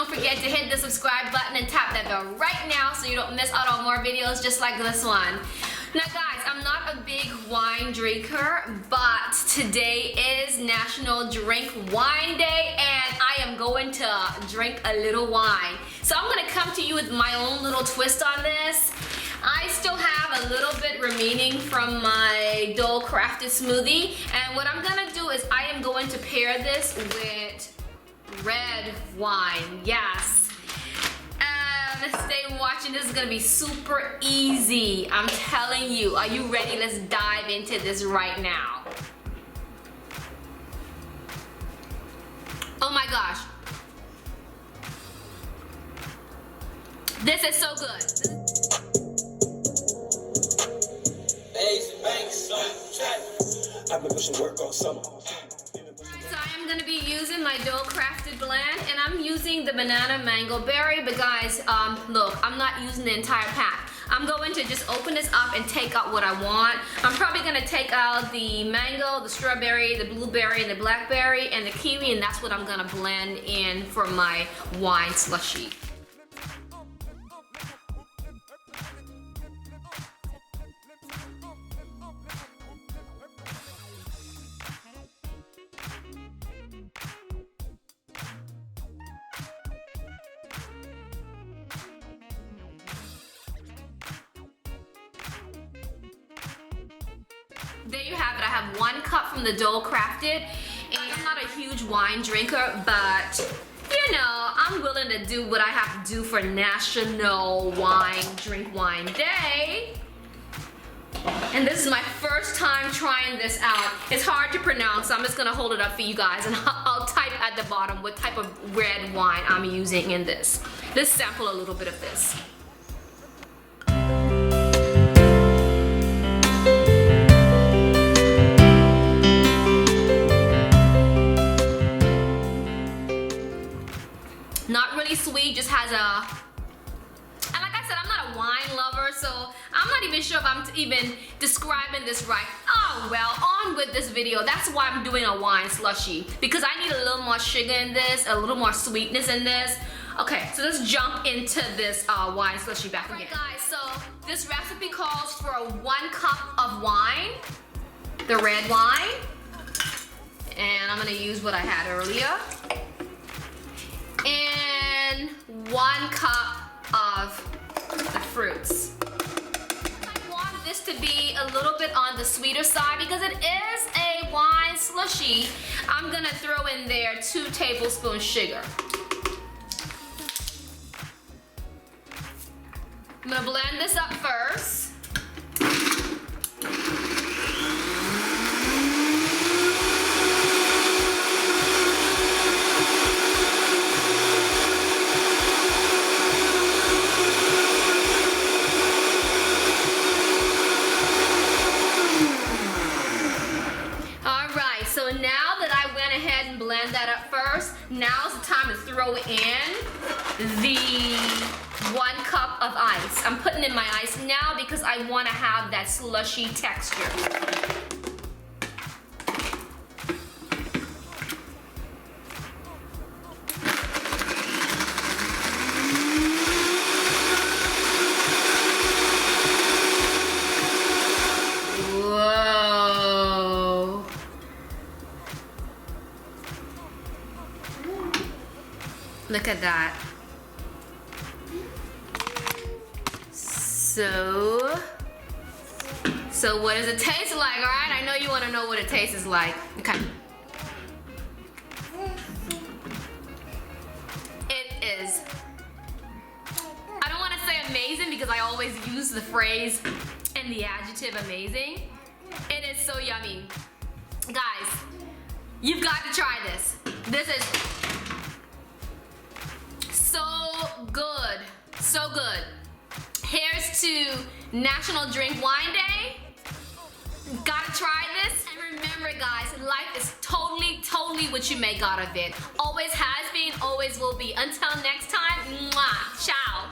don't forget to hit the subscribe button and tap that bell right now so you don't miss out on more videos just like this one. Now guys, I'm not a big wine drinker, but today is National Drink Wine Day and I am going to drink a little wine. So I'm gonna come to you with my own little twist on this. I still have a little bit remaining from my Dole crafted smoothie, and what I'm gonna do is I am going to pair this with red wine. Yes. Stay watching. This is gonna be super easy. I'm telling you. Are you ready? Let's dive into this right now. Oh my gosh. This is so good. I've been pushing work all summer. So I am going to be using my Dole crafted blend, and I'm using the banana mango berry. But guys, look, I'm not using the entire pack. I'm going to just open this up and take out what I want. I'm probably going to take out the mango, the strawberry, the blueberry, and the blackberry, and the kiwi, and that's what I'm going to blend in for my wine slushy. There you have it. I have 1 cup from the Dole crafted, and I'm not a huge wine drinker, but you know, I'm willing to do what I have to do for National Drink Wine Day. And this is my first time trying this out. It's hard to pronounce, so I'm just gonna hold it up for you guys, and I'll type at the bottom what type of red wine I'm using in this. Let's sample a little bit of this. Not really sweet, just has a, and like I said, I'm not a wine lover, so I'm not even sure if I'm even describing this right. Oh well, on with this video. That's why I'm doing a wine slushy, because I need a little more sugar in this, a little more sweetness in this. Okay, so let's jump into this wine slushy back again. Alright guys, so this recipe calls for 1 cup of wine, the red wine, and I'm gonna use what I had earlier. And 1 cup of the fruits. I want this to be a little bit on the sweeter side because it is a wine slushy. I'm gonna throw in there 2 tablespoons sugar. I'm gonna blend this up first. So now that I went ahead and blend that up first, now's the time to throw in the 1 cup of ice. I'm putting in my ice now because I want to have that slushy texture. Look at that. So what does it taste like, all right? I know you want to know what it tastes like. Okay. It is, I don't want to say amazing because I always use the phrase and the adjective amazing. It is so yummy. Guys, you've got to try this. This is so good, so good. Here's to National Drink Wine Day. Gotta try this. And remember guys, life is totally what you make out of it. Always has been, always will be. Until next time, mwah, ciao.